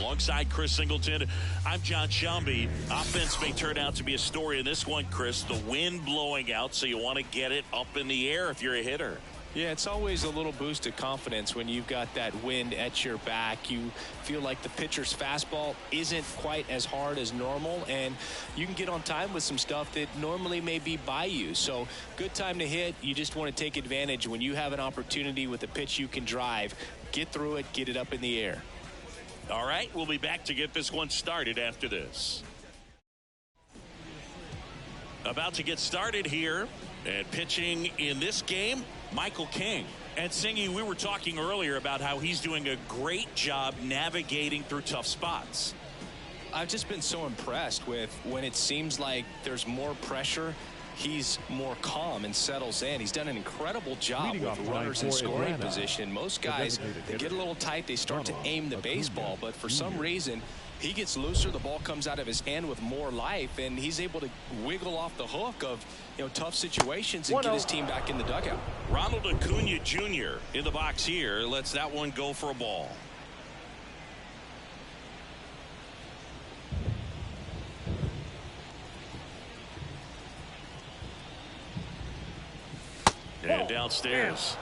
Alongside Chris Singleton, I'm John Shambi. Offense may turn out to be a story in this one, Chris. The wind blowing out, so you want to get it up in the air if you're a hitter. Yeah, it's always a little boost of confidence when you've got that wind at your back. You feel like the pitcher's fastball isn't quite as hard as normal, and you can get on time with some stuff that normally may be by you. So good time to hit. You just want to take advantage when you have an opportunity with a pitch you can drive. Get through it, get it up in the air. All right, we'll be back to get this one started after this. About to get started here, and pitching in this game, Michael King. And Singy, we were talking earlier about how he's doing a great job navigating through tough spots. I've just been so impressed with when it seems like there's more pressure, he's more calm and settles in. He's done an incredible job with runners in scoring position. Most guys, they get a little tight, they start to aim the baseball, but for some reason, he gets looser, the ball comes out of his hand with more life, and he's able to wiggle off the hook of, tough situations and get his team back in the dugout. Ronald Acuna Jr. in the box here lets that one go for a ball. And downstairs.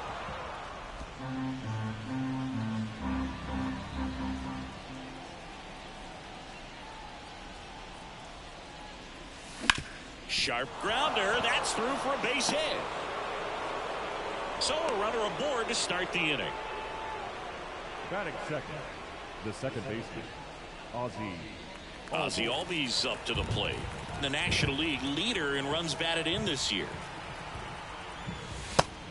Sharp grounder. That's through for a base hit. So a runner aboard to start the inning. Batting second, the second baseman, Ozzie Albies up to the plate. The National League leader in runs batted in this year.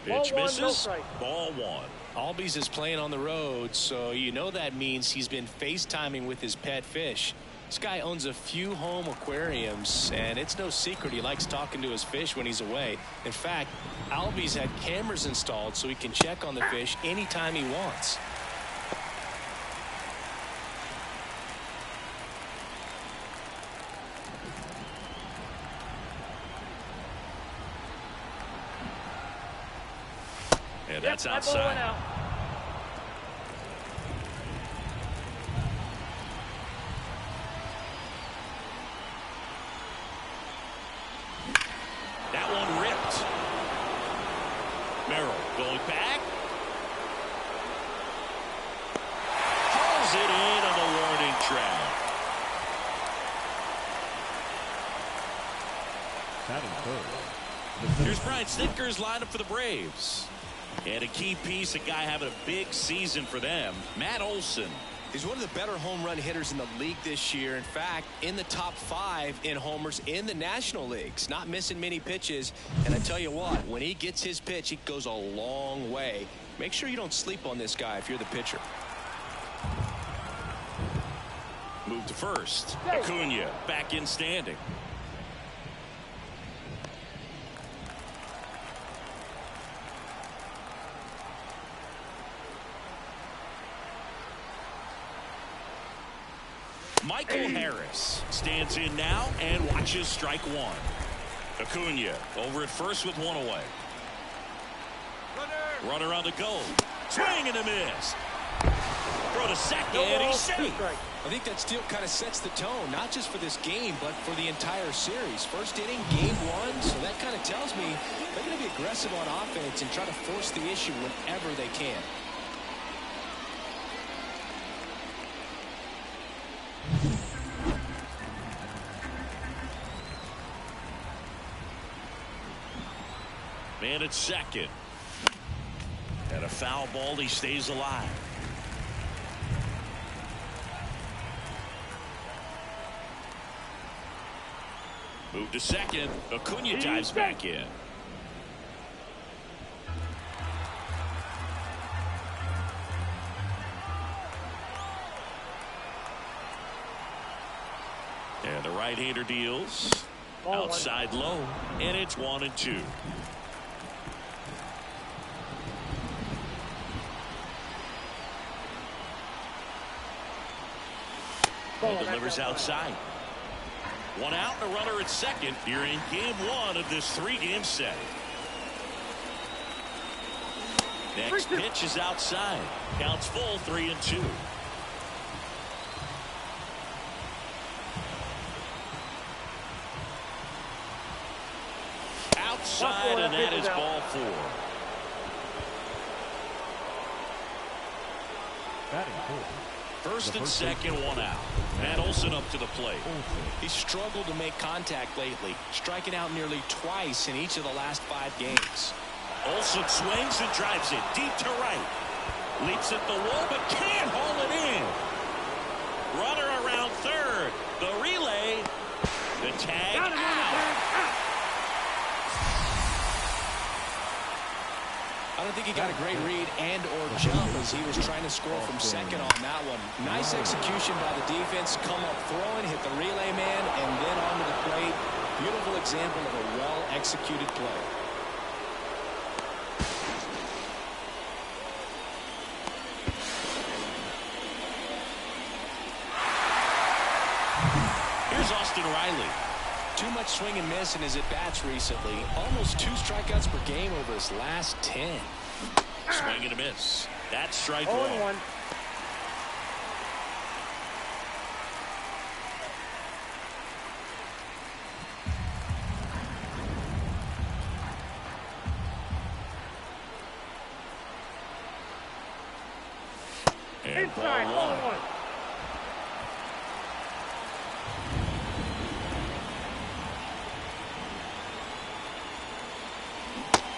Pitch misses. Ball one. Albies is playing on the road, so that means he's been FaceTiming with his pet fish. This guy owns a few home aquariums, and it's no secret he likes talking to his fish when he's away. In fact, Albies had cameras installed so he can check on the fish anytime he wants. And that's outside. That one ripped. Merrill going back. Hauls it in on the warning track. Here's Brian Snitker's lineup for the Braves. And a key piece, a guy having a big season for them, Matt Olson. He's one of the better home run hitters in the league this year. In fact, in the top 5 in homers in the National Leagues. Not missing many pitches. And I tell you what, when he gets his pitch, it goes a long way. Make sure you don't sleep on this guy if you're the pitcher. Move to first. Acuna back in standing. Michael Harris stands in now and watches strike one. Acuna over at first with one away. Runner on the go. Swing and a miss. Throw to second, and he's safe. I think that steal kind of sets the tone, not just for this game, but for the entire series. First inning, game 1, so that kind of tells me they're going to be aggressive on offense and try to force the issue whenever they can. Man at second. And a foul ball, he stays alive. Move to second. Acuna dives back in. And the right-hander deals. Outside low. And it's 1-2. And delivers outside. One out and a runner at second here in game 1 of this 3-game set. Next pitch is outside. Counts full, 3-2. side, and that is ball 4. First and second, 1 out. Matt Olson up to the plate. He's struggled to make contact lately, striking out nearly twice in each of the last 5 games. Olson swings and drives it deep to right. Leaps at the wall, but can't haul it in. Runner around third. The relay. The tag out. I don't think he got a great read and or jump as he was trying to score from second on that one. Nice execution by the defense. Come up throwing, hit the relay man, and then onto the plate. Beautiful example of a well-executed play. Here's Austin Riley. Too much swing and miss in his at-bats recently. Almost 2 strikeouts per game over his last 10. Swing and a miss. That's strike 1. And ball 1.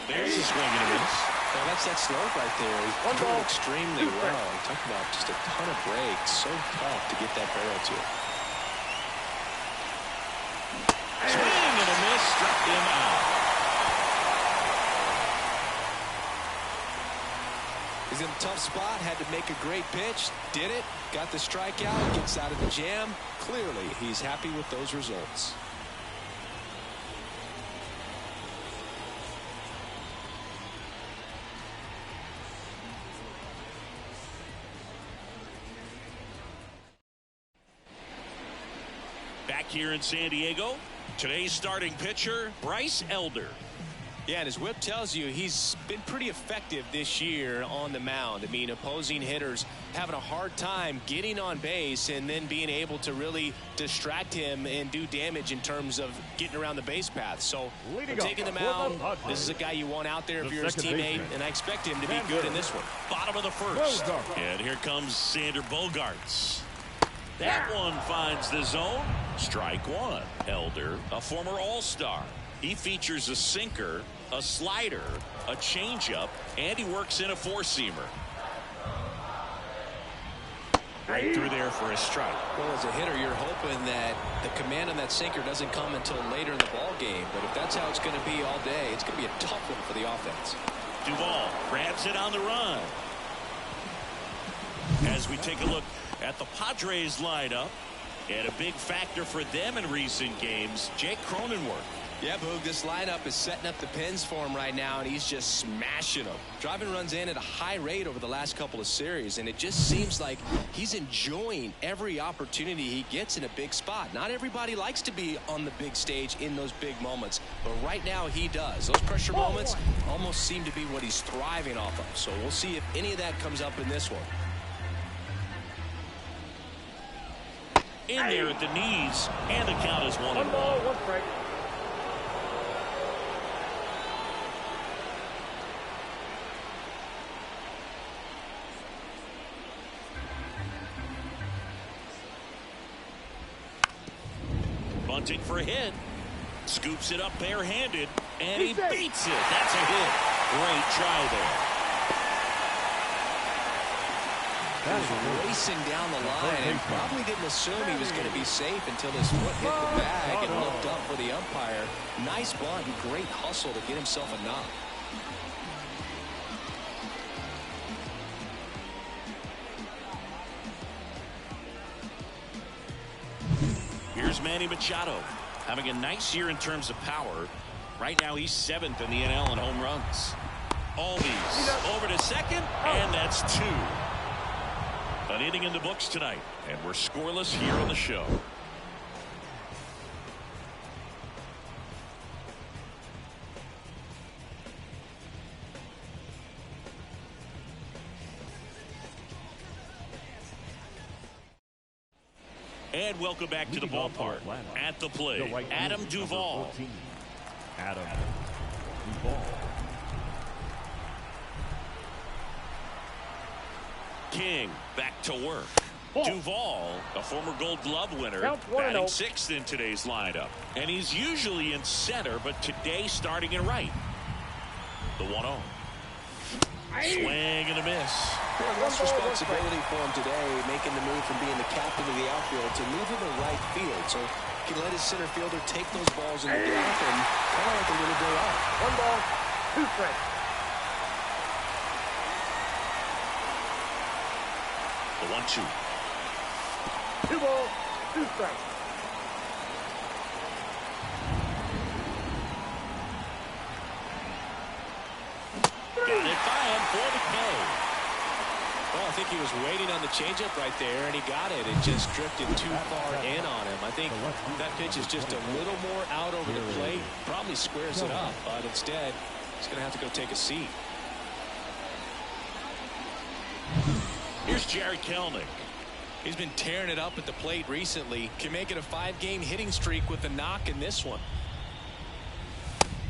There's a swing and a miss. Well, that's that slope right there. He's doing extremely well. Talk about just a ton of breaks. So tough to get that barrel to. Swing and a miss. Struck him out. He's in a tough spot. Had to make a great pitch. Did it. Got the strikeout. Gets out of the jam. Clearly, he's happy with those results. Back here in San Diego, today's starting pitcher, Bryce Elder. Yeah, and his whip tells you he's been pretty effective this year on the mound. I mean, opposing hitters having a hard time getting on base and then being able to really distract him and do damage in terms of getting around the base path. So, taking the mound, this is a guy you want out there if you're his teammate, and I expect him to be good in this one. Bottom of the first. And here comes Sander Bogaerts. That one finds the zone. Strike 1. Elder, a former All-Star. He features a sinker, a slider, a changeup, and he works in a 4-seamer. Right through there for a strike. Well, as a hitter, you're hoping that the command on that sinker doesn't come until later in the ball game. But if that's how it's going to be all day, it's going to be a tough one for the offense. Duvall grabs it on the run. As we take a look at the Padres lineup, and a big factor for them in recent games, Jake Cronenworth. Yeah, Boog, this lineup is setting up the pins for him right now, and he's just smashing them. Driving runs in at a high rate over the last couple of series, and it just seems like he's enjoying every opportunity he gets in a big spot. Not everybody likes to be on the big stage in those big moments, but right now he does. Those pressure moments almost seem to be what he's thriving off of, so we'll see if any of that comes up in this one. In there at the knees, and the count is 1-1. Bunting for a hit. Scoops it up barehanded, and he beats it. That's a hit. Great try there. Racing down the line and probably didn't assume he was going to be safe until his foot hit the bag and looked up for the umpire. Nice bunt and great hustle to get himself a knock. Here's Manny Machado having a nice year in terms of power. Right now he's 7th in the NL in home runs. Albies over to second, and that's 2. An inning in the books tonight, and we're scoreless here on the show. And welcome back to the ballpark. At the plate, Adam Duvall. New ball. King back to work. Ball. Duvall, a former Gold Glove winner, Count 1-0. batting sixth in today's lineup. And he's usually in center, but today starting in right. The 1-0. Swing and a miss. Less responsibility for him today, making the move from being the captain of the outfield to moving to right field. So he can let his center fielder take those balls in the gap and kind of like a little day off. 1 ball, 2 strikes. The 1-2. 2 balls, 2 strikes. Got it by him for the K. Well, I think he was waiting on the changeup right there, and he got it. It just drifted too far in on him. I think that pitch is just a little more out over the plate. Probably squares it up, but instead, he's going to have to go take a seat. Here's Jerry Kelnick. He's been tearing it up at the plate recently. Can make it a 5-game hitting streak with a knock in this one.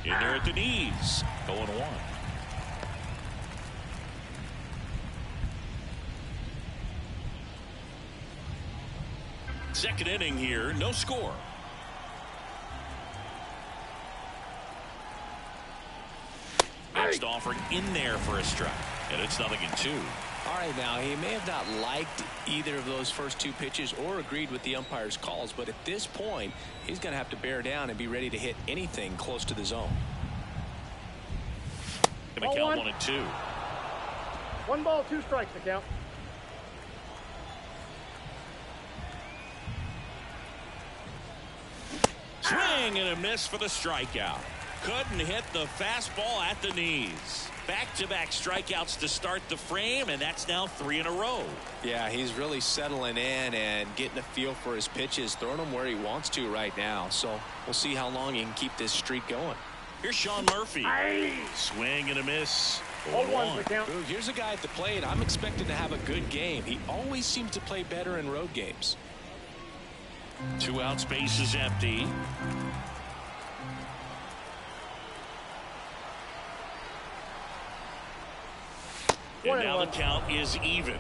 In there at the knees. 0-1. Second inning here, no score. Next offering in there for a strike, and it's 0-2. All right, now, he may have not liked either of those first 2 pitches or agreed with the umpire's calls, but at this point, he's going to have to bear down and be ready to hit anything close to the zone. Going to count 1-2. 1 ball, 2 strikes to count. Swing and a miss for the strikeout. Couldn't hit the fastball at the knees. Back-to-back strikeouts to start the frame, and that's now 3 in a row. Yeah, he's really settling in and getting a feel for his pitches, throwing them where he wants to right now. So we'll see how long he can keep this streak going. Here's Sean Murphy. Swing and a miss. 0-1 to count. Here's a guy at the plate. I'm expecting to have a good game. He always seems to play better in road games. 2 outs, base is empty. And now the count is even.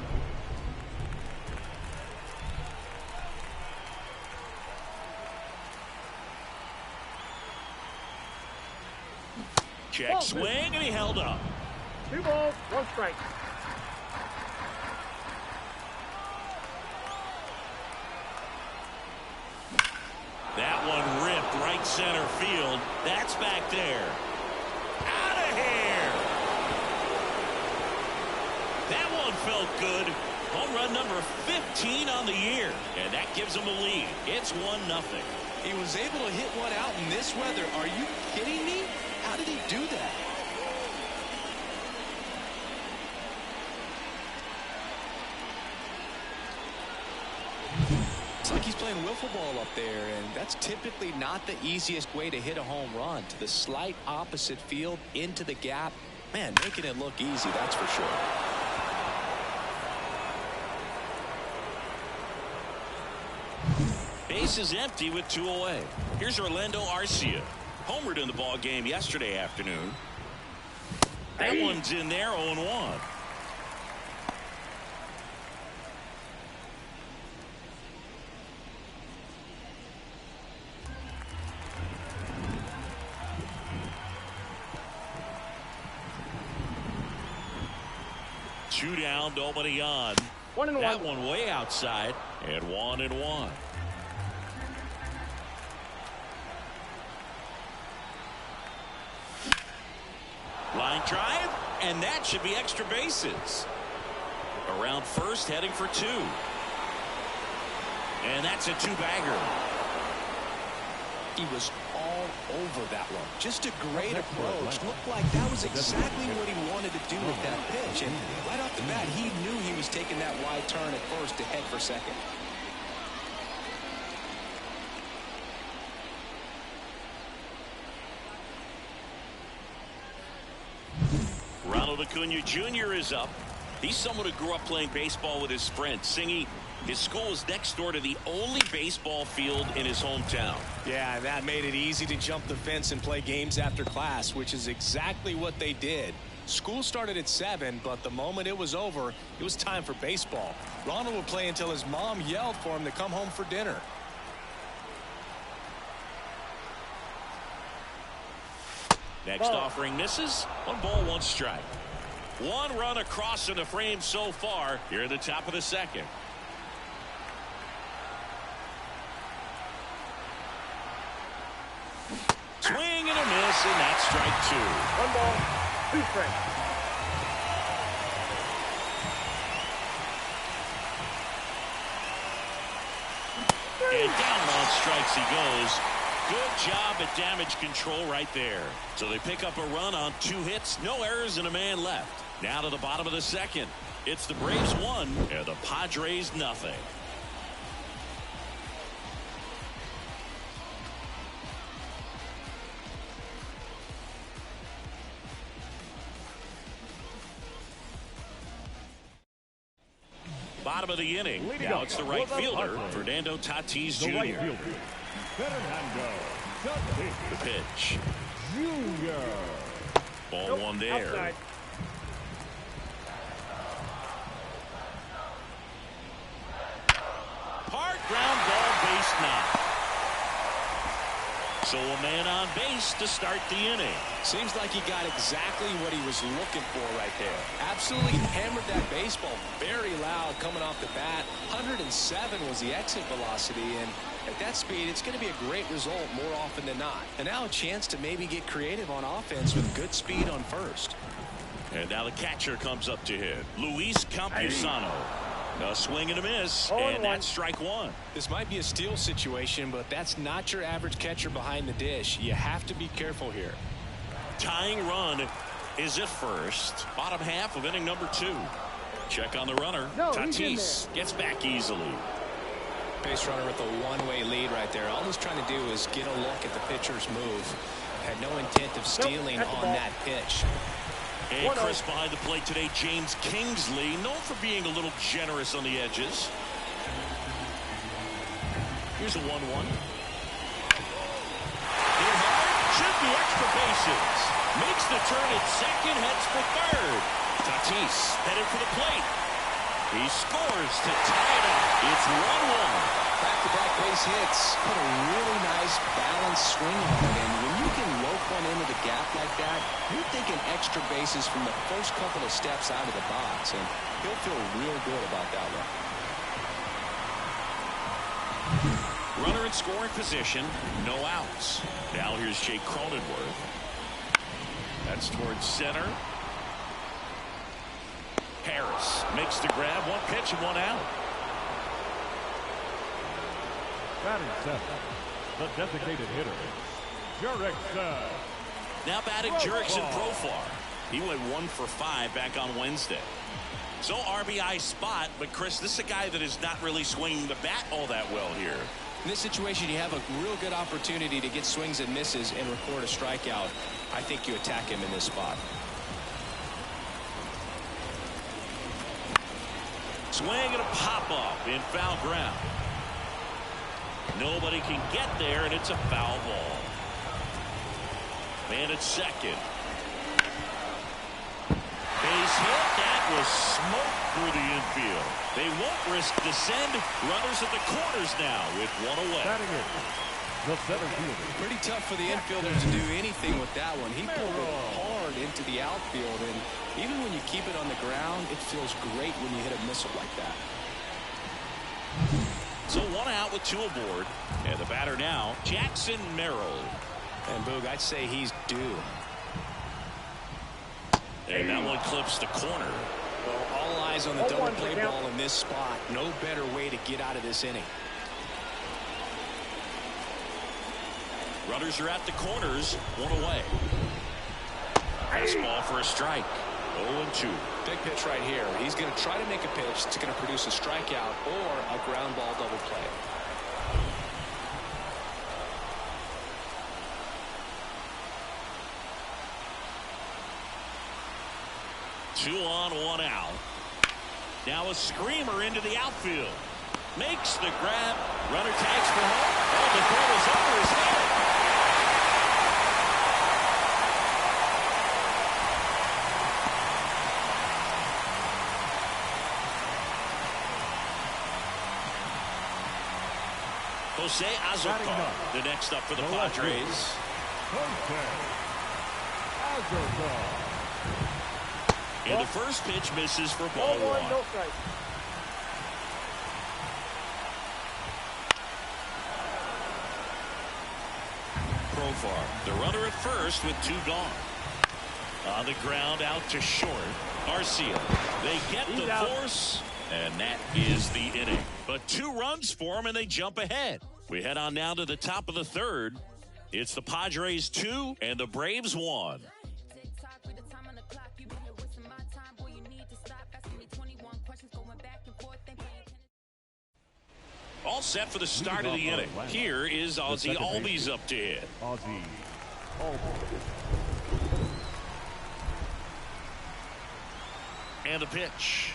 Check swing, and he held up. 2 balls, 1 strike. That one ripped right center field. That's back there. Out of here. That one felt good. Home run number 15 on the year. And that gives him a lead. It's 1-0. He was able to hit one out in this weather. Are you kidding me? How did he do that? It's like he's playing wiffle ball up there, and that's typically not the easiest way to hit a home run. To the slight opposite field, into the gap. Man, making it look easy, that's for sure. Base is empty with 2 away. Here's Orlando Arcia. Homered in the ball game yesterday afternoon. That one's in there, 0-1. Two down, nobody on. 1-1. That one way outside, and 1-1. Line drive, and that should be extra bases. Around first, heading for 2. And that's a 2-bagger. He was all over that one. Just a great approach. Looked like that was exactly what he wanted to do with that pitch. And right off the bat, he knew he was taking that wide turn at first to head for second. Ronald Acuna Jr. is up. He's someone who grew up playing baseball with his friends. Singy, his school is next door to the only baseball field in his hometown. Yeah, that made it easy to jump the fence and play games after class, which is exactly what they did. School started at 7, but the moment it was over, it was time for baseball. Ronald would play until his mom yelled for him to come home for dinner. Next offering misses. 1 ball, 1 strike. 1 run across in the frame so far here at the top of the second. Swing and a miss, and that's strike 2. 1 ball, 2 strikes. And down on strikes he goes. Good job at damage control right there. So they pick up a run on 2 hits, no errors, and a man left. Now to the bottom of the second. It's the Braves 1 and the Padres nothing. Bottom of the inning. Now it's the right fielder, Fernando Tatis Jr. The pitch. Ball 1 there. Outside. Hard ground ball, base knock. So a man on base to start the inning. Seems like he got exactly what he was looking for right there. Absolutely hammered that baseball very loud coming off the bat. 107 was the exit velocity, and at that speed, it's going to be a great result more often than not. And now a chance to maybe get creative on offense with good speed on first. And now the catcher comes up to hit. Luis Campusano. A swing and a miss, and that's strike 1. This might be a steal situation, but that's not your average catcher behind the dish. You have to be careful here. Tying run is at first. Bottom half of inning number 2. Check on the runner. Tatis gets back easily. Base runner with a one-way lead right there. All he's trying to do is get a look at the pitcher's move. Had no intent of stealing on that pitch. And Chris behind the plate today, James Kingsley, known for being a little generous on the edges. Here's a 1-1. Hit hard, should be extra bases. Makes the turn at second, heads for third. Tatis headed for the plate. He scores to tie it up. It's 1-1. Back-to-back base hits. Put a really nice balanced swing on it. And when you can lope one into the gap like that, you're thinking extra bases from the first couple of steps out of the box. And he'll feel real good about that one. Runner in scoring position, no outs. Now here's Jake Cronenworth. That's towards center. Harris makes the grab, 1 pitch and 1 out. Batting 7, the designated hitter, Jurickson. Now batting Jurickson Profar. He went 1 for 5 back on Wednesday. So RBI spot, but Chris, this is a guy that is not really swinging the bat all that well here. In this situation, you have a real good opportunity to get swings and misses and record a strikeout. I think you attack him in this spot. Swing and a pop-up in foul ground. Nobody can get there, and it's a foul ball. Man at second. Base hit. That was smoke through the infield. They won't risk descend. Runners at the corners now with 1 away. Batting it, the center fielder. Pretty tough for the infielder to do anything with that one. He pulled it hard into the outfield, and even when you keep it on the ground, it feels great when you hit a missile like that. So 1 out with 2 aboard. And the batter now, Jackson Merrill. And Boog, I'd say he's due. And that one clips the corner. Well, all eyes on the double play ball in this spot. No better way to get out of this inning. Runners are at the corners, 1 away. Fastball for a strike. 0-2. Big pitch right here. He's going to try to make a pitch that's going to produce a strikeout or a ground ball double play. Two on, 1 out. Now a screamer into the outfield. Makes the grab. Runner tags for home. Oh, the ball is over his head. Jose Azocar, the next up for the Padres. And the first pitch misses for ball one. No strike. Profar, the runner at first with 2 gone. On the ground out to short. Arcia, they get the force, and that is the inning. But 2 runs for them, and they jump ahead. We head on now to the top of the third. It's the Padres 2 and the Braves 1. All set for the start of the inning. Here is Ozzie Albies up to hit. Ozzie And the pitch.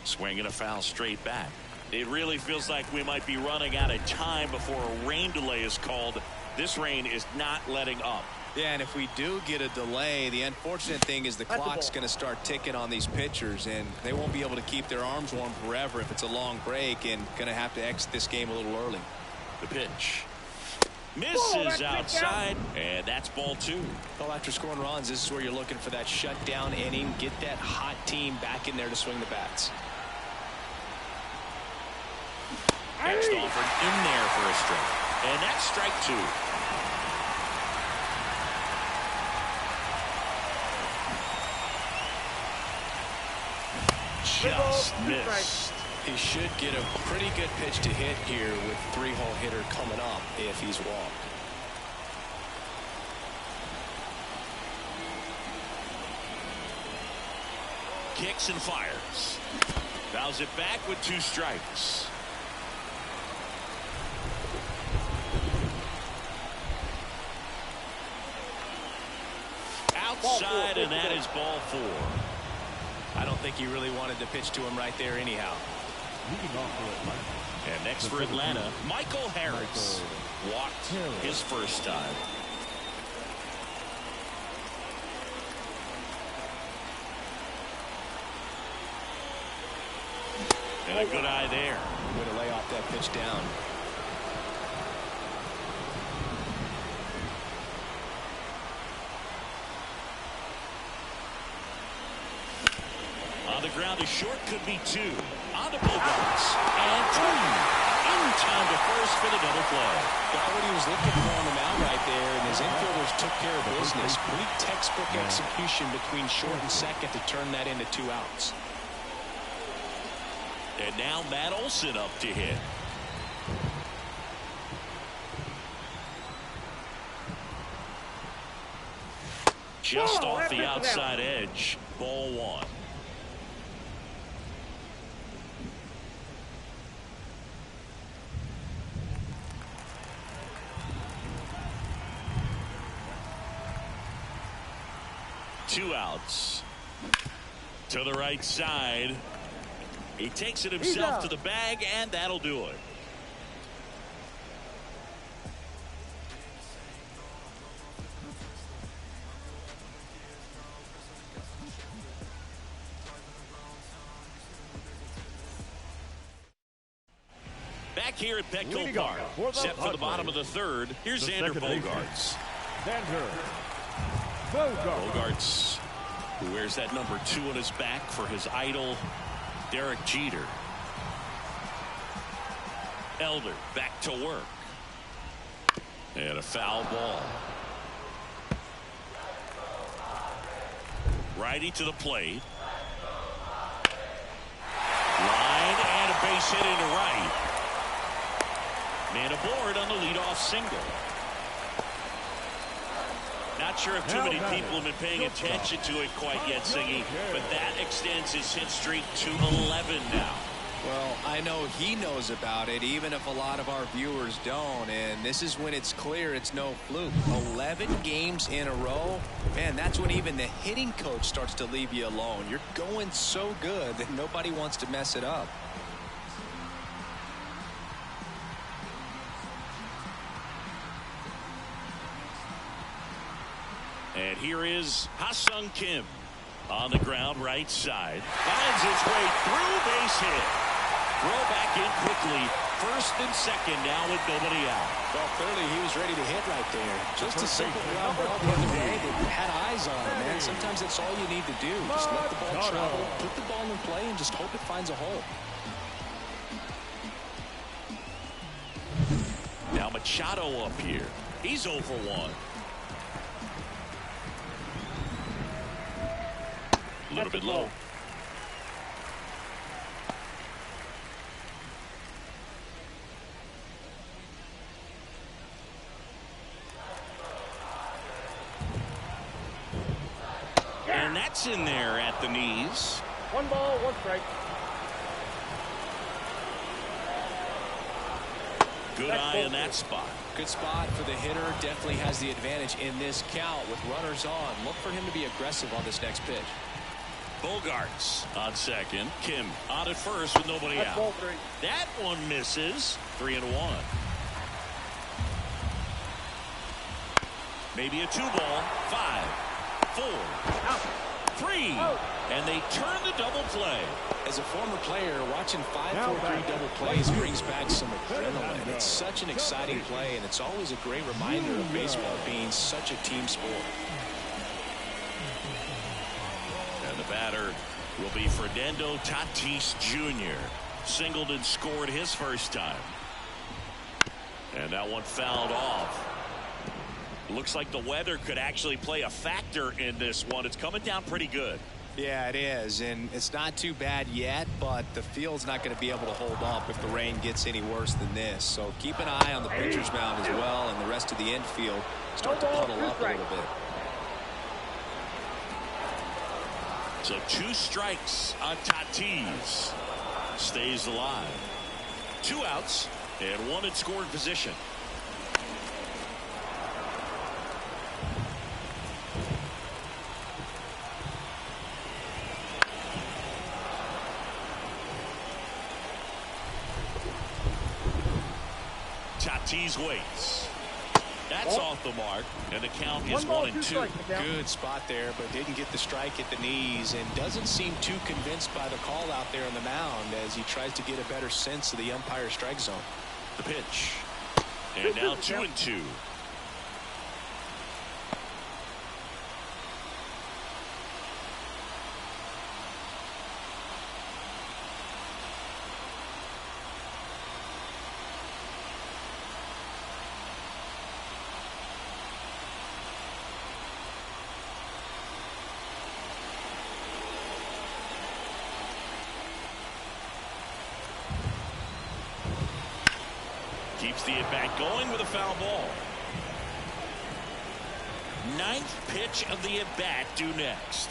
Swing and a foul straight back. It really feels like we might be running out of time before a rain delay is called. This rain is not letting up. Yeah, and if we do get a delay, the unfortunate thing is the clock's going to start ticking on these pitchers, and they won't be able to keep their arms warm forever if it's a long break, and going to have to exit this game a little early. The pitch. Misses outside, and that's ball 2. Well, after scoring runs, this is where you're looking for that shutdown inning, get that hot team back in there to swing the bats. Next offered in there for a strike, and that's strike 2. Just missed. He should get a pretty good pitch to hit here with 3-hole hitter coming up if he's walked. Kicks and fires. Fouls it back with 2 strikes. Outside, and that is ball 4. I don't think he really wanted to pitch to him right there anyhow. And next for Atlanta, Michael Harris. Walked his first time. And a good eye there. Way to lay off that pitch down. On the ground, a short could be 2. On to Bogarts. And 2. In time to first for the double play. Got what he was looking for on the mound right there, and his infielders took care of business. Pretty textbook execution between short and second to turn that into 2 outs. And now Matt Olson up to hit. Just off the outside edge. Ball 1. Two outs. To the right side. He takes it himself to the bag, and that'll do it. Back here at Petco Park, set for the bottom of the third. Here's Xander Bogarts. Bogarts, who wears that number 2 on his back for his idol, Derek Jeter. Elder back to work. And a foul ball. Righty to the plate. Line and a base hit into right. Man aboard on the leadoff single. Not sure if too many people have been paying attention to it quite yet, Singy, but that extends his hit streak to 11 now. Well, I know he knows about it, even if a lot of our viewers don't. And this is when it's clear it's no fluke. 11 games in a row. Man, that's when even the hitting coach starts to leave you alone. You're going so good that nobody wants to mess it up. And here is Ha-Sung Kim on the ground right side. Finds his way through, base hit. Throw back in quickly. First and second now with nobody out. Well, clearly he was ready to hit right there. Just a simple ground ball the other day that you had eyes on, man. Sometimes that's all you need to do. Just let the ball travel, put the ball in play, and just hope it finds a hole. Now Machado up here. He's 0 for 1. A little bit low. And that's in there at the knees. 1 ball, 1 strike. Good eye in that spot. Good spot for the hitter. Definitely has the advantage in this count with runners on. Look for him to be aggressive on this next pitch. Bogarts on second. Kim on at first with nobody out. Ball 3. That one misses. 3-1. Maybe a 2-ball. 5, 4, Out. 3. Out. And they turn the double play. As a former player, watching 5-4-3 double plays brings back some adrenaline. It's such an exciting play, and it's always a great reminder of baseball being such a team sport. And the batter will be Fernando Tatis Jr. Singled and scored his first time. And that one fouled off. Looks like the weather could actually play a factor in this one. It's coming down pretty good. Yeah, it is, and it's not too bad yet, but the field's not going to be able to hold up if the rain gets any worse than this. So keep an eye on the pitcher's mound as well, and the rest of the infield start to puddle up a little bit. So 2 strikes on Tatis. Stays alive. 2 outs and 1 in scoring position. Tatis waits. That's off the mark, and the count is 1-2. Good spot there, but didn't get the strike at the knees, and doesn't seem too convinced by the call out there on the mound as he tries to get a better sense of the umpire strike zone. The pitch, and now 2-2. Keeps the at-bat going with a foul ball. 9th pitch of the at-bat due next.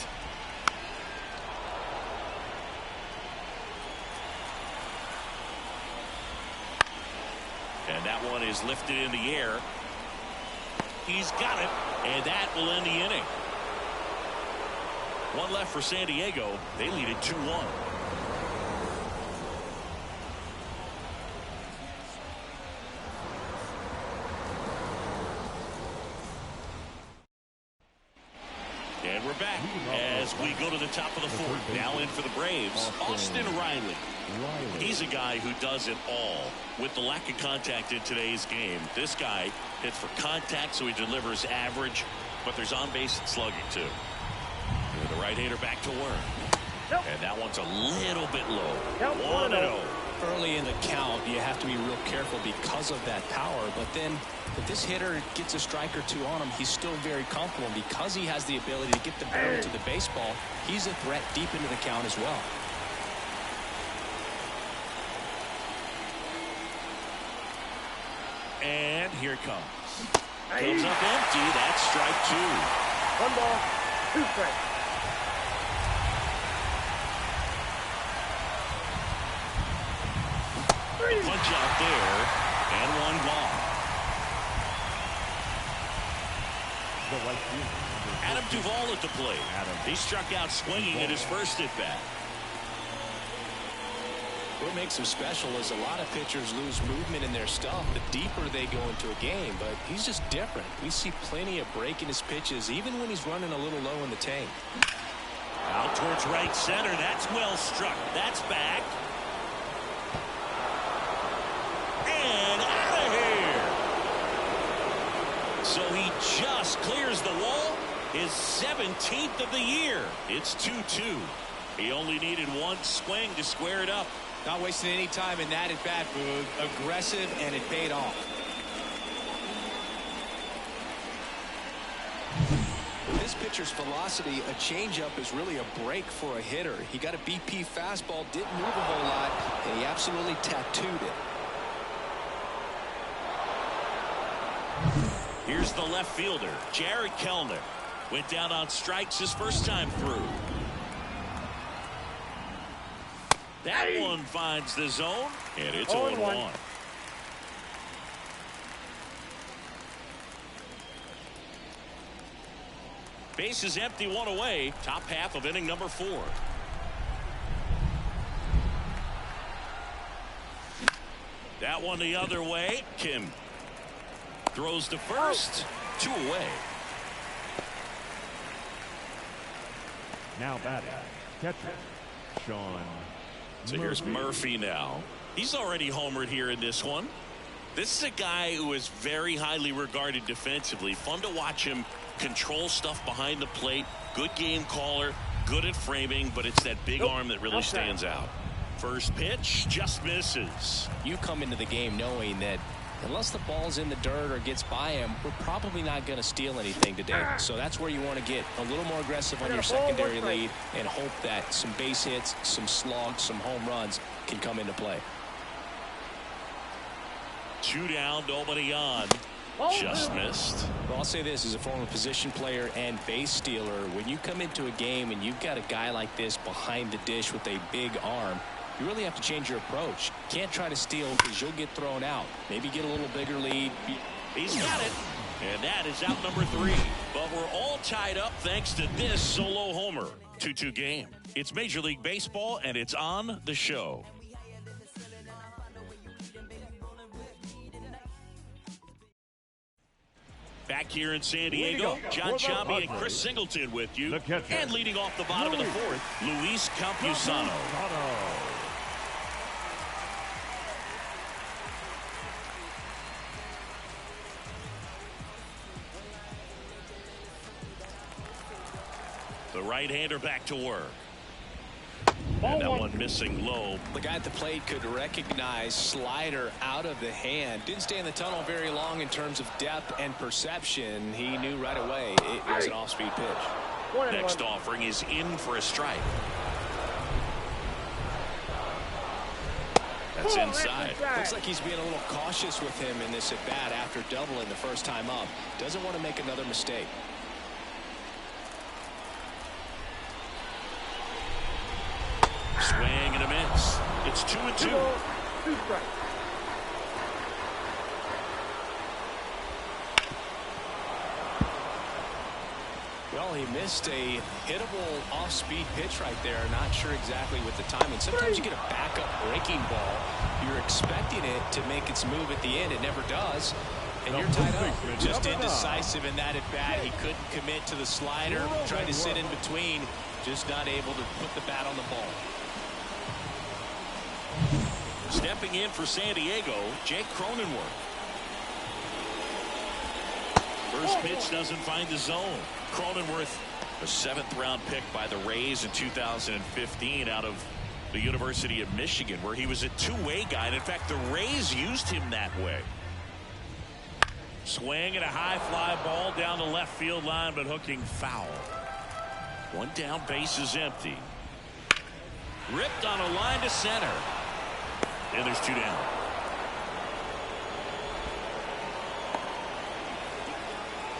And that one is lifted in the air. He's got it, and that will end the inning. 1 left for San Diego. They lead it 2-1. And we're back as we go to the top of the 4th. Now in for the Braves, Austin Riley. He's a guy who does it all. With the lack of contact in today's game, this guy hits for contact, so he delivers average, but there's on-base and slugging, too. And the right-hander back to work. And that one's a little bit low. 1-0. Early in the count, you have to be real careful because of that power, but then if this hitter gets a strike or 2 on him, he's still very comfortable. And because he has the ability to get the barrel to the baseball, he's a threat deep into the count as well. And here it comes. Comes up empty. That's strike 2. 1 ball, 2 strikes. punch out there, and one gone. Adam Duvall at the plate. He struck out swinging at his first at-bat. What makes him special is a lot of pitchers lose movement in their stuff the deeper they go into a game, but he's just different. We see plenty of break in his pitches, even when he's running a little low in the tank. Out towards right center. That's well struck. That's back. And out of here. So he just clears the wall. His 17th of the year. It's 2-2. He only needed one swing to square it up. Not wasting any time in that at-bat, Boog. Aggressive, and it paid off. With this pitcher's velocity, a changeup is really a break for a hitter. He got a BP fastball, didn't move a whole lot, and he absolutely tattooed it. Here's the left fielder, Jared Kellner. Went down on strikes his first time through. That one finds the zone, and it's 0-1. Base is empty, one away. Top half of inning number 4. That one the other way. Kim throws to first. 2 away. Now batting, catcher, Sean. So here's Murphy now. He's already homered here in this one. This is a guy who is very highly regarded defensively. Fun to watch him control stuff behind the plate. Good game caller, good at framing, but it's that big arm that really stands out. First pitch just misses. You come into the game knowing that unless the ball's in the dirt or gets by him, we're probably not going to steal anything today. So that's where you want to get a little more aggressive on your secondary lead and hope that some base hits, some slugs, some home runs can come into play. 2 down, nobody on. Just missed. Well, I'll say this as a former position player and base stealer. When you come into a game and you've got a guy like this behind the dish with a big arm, you really have to change your approach. Can't try to steal because you'll get thrown out. Maybe get a little bigger lead. He's got it. And that is out number 3. But we're all tied up thanks to this solo homer. 2-2 game. It's Major League Baseball, and it's on the show. Back here in San Diego, John Chambi and Chris Singleton with you. And leading off the bottom of the 4th, Luis Campusano. The right-hander back to work. And that one missing low. The guy at the plate could recognize slider out of the hand. Didn't stay in the tunnel very long in terms of depth and perception. He knew right away it was an off-speed pitch. Next offering is in for a strike. That's inside. Looks like he's being a little cautious with him in this at-bat after doubling the first time up. Doesn't want to make another mistake. Swing and a miss. It's 2-2. Well, he missed a hittable off-speed pitch right there. Not sure exactly with the timing. Sometimes you get a backup breaking ball. You're expecting it to make its move at the end. It never does. And you're tied up. Just indecisive in that at-bat. He couldn't commit to the slider. Tried to sit in between. Just not able to put the bat on the ball. Stepping in for San Diego, Jake Cronenworth. First pitch doesn't find the zone. Cronenworth, a 7th-round pick by the Rays in 2015 out of the University of Michigan, where he was a two-way guy. And in fact, the Rays used him that way. Swing and a high fly ball down the left field line, but hooking foul. One down, base is empty. Ripped on a line to center. And there's 2 down.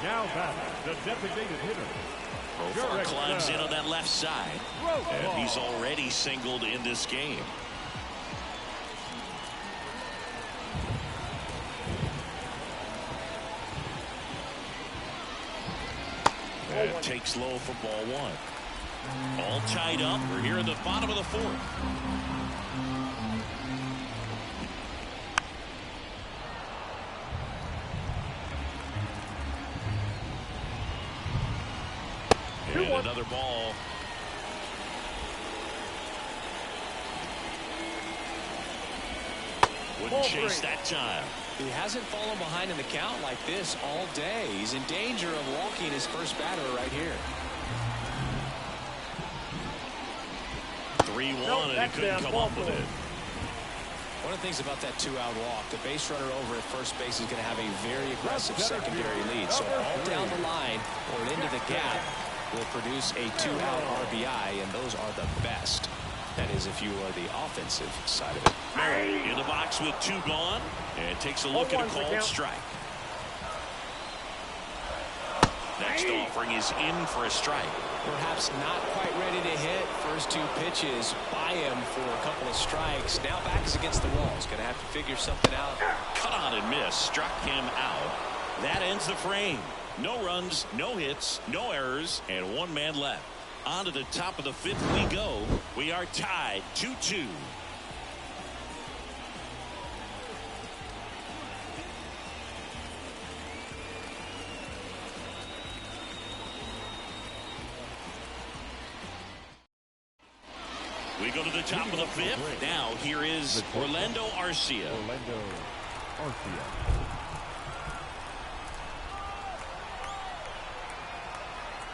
Now batting, the designated hitter. Profar climbs in on that left side. And he's already singled in this game. And takes low for ball one. All tied up. We're here in the bottom of the fourth. And another ball. Wouldn't chase that time. He hasn't fallen behind in the count like this all day. He's in danger of walking his first batter right here. 3-1, and he couldn't come up with it. One of the things about that two-out walk, the base runner over at first base is going to have a very aggressive secondary lead. So all down the line or into the gap will produce a two-out RBI, and those are the best. That is, if you are the offensive side of it. In the box with two gone, and takes a look at a called strike. Next offering is in for a strike. Perhaps not quite ready to hit. First two pitches by him for a couple of strikes. Now back is against the wall. He's going to have to figure something out. Cut on and miss. Struck him out. That ends the frame. No runs, no hits, no errors, and one man left. On to the top of the fifth we go. We are tied 2-2. We go to the top of the fifth. Now here is Orlando Arcia.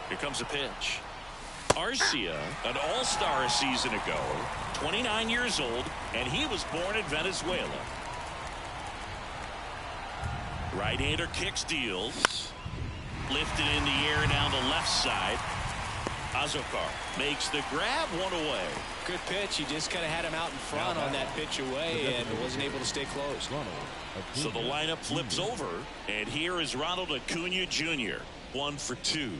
Here comes a pitch. Arcia, an all-star a season ago, 29 years old, and he was born in Venezuela. Right-hander kicks, deals. Lifted in the air down the left side. Azokar makes the grab, one away. Good pitch. He just kind of had him out in front on that pitch away and wasn't able to stay close. So the lineup flips over, and here is Ronald Acuna Jr. 1 for 2.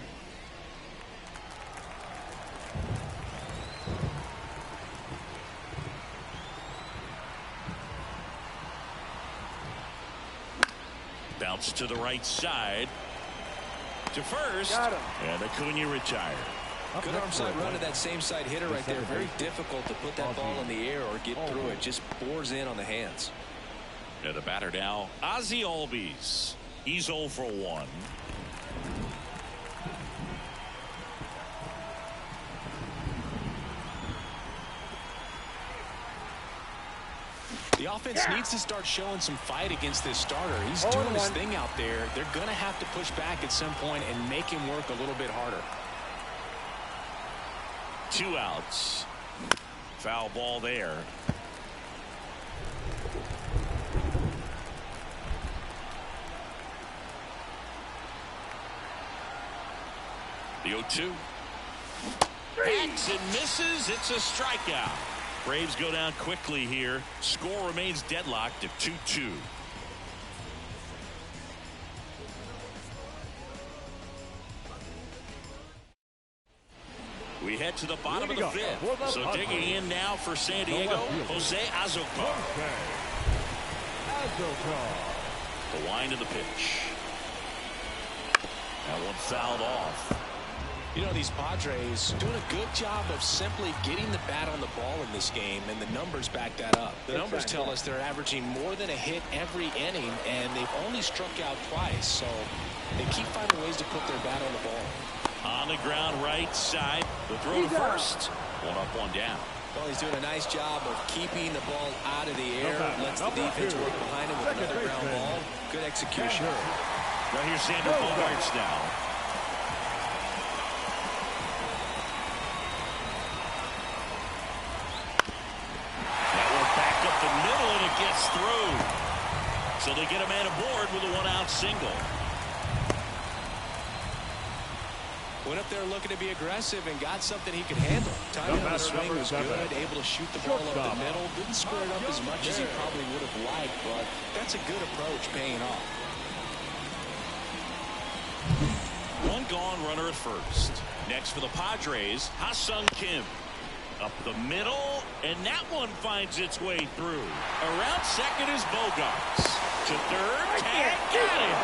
Bounce to the right side. To first. And Acuna retired. Good arm side run to that same side hitter right there. Very difficult to put that ball in the air or get through it. Just bores in on the hands. And the batter now, Ozzie Albies. He's 0 for 1. The offense needs to start showing some fight against this starter. He's doing his thing out there. They're going to have to push back at some point and make him work a little bit harder. 2 outs. Foul ball there. The 0-2. Hacks and misses. It's a strikeout. Braves go down quickly here. Score remains deadlocked at 2-2. We head to the bottom of the fifth. So digging in now for San Diego, Jose Azokar. The wind of the pitch. That one fouled off. You know, these Padres doing a good job of simply getting the bat on the ball in this game, and the numbers back that up. The numbers tell us they're averaging more than a hit every inning, and they've only struck out twice, so they keep finding ways to put their bat on the ball. On the ground right side, the throw to first. 1 up, 1 down. Well, he's doing a nice job of keeping the ball out of the air, lets the defense work behind him with another ground ball. Good execution. Now here's Xander Bogaerts now. Gets through. So they get a man aboard with a 1-out single. Went up there looking to be aggressive and got something he could handle. Timing on the swing was good, able to shoot the ball up the middle. Didn't square it up as much as he probably would have liked, but that's a good approach paying off. 1 gone, runner at first. Next for the Padres, Ha-Sung Kim. Up the middle, and that one finds its way through. Around second is Bogaerts. To third, tag, got him.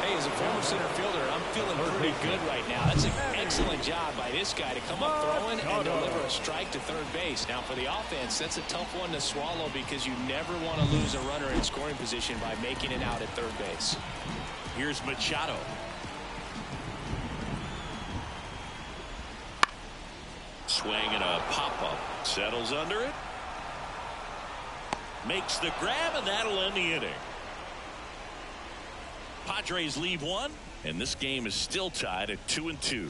Hey, as a former center fielder, I'm feeling pretty good right now. That's an excellent job by this guy to come up throwing and deliver a strike to third base. Now, for the offense, that's a tough one to swallow because you never want to lose a runner in scoring position by making it out at third base. Here's Machado. Swing and a pop-up. Settles under it. Makes the grab, and that'll end the inning. Padres leave one, and this game is still tied at 2-2.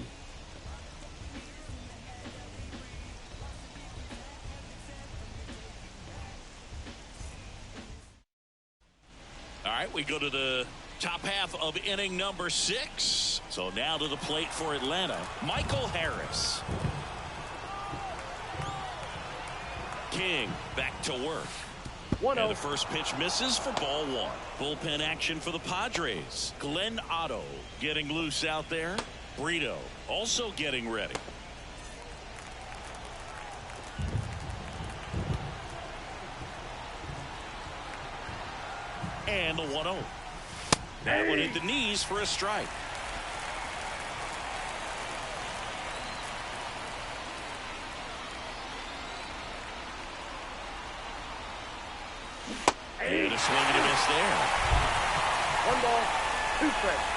All right, we go to the top half of inning number 6. So now to the plate for Atlanta, Michael Harris. King back to work. And the first pitch misses for ball 1. Bullpen action for the Padres. Glenn Otto getting loose out there. Brito also getting ready. And the 1-0. That one hit the knees for a strike. And a swing and a miss there. 1 ball, 2 strikes.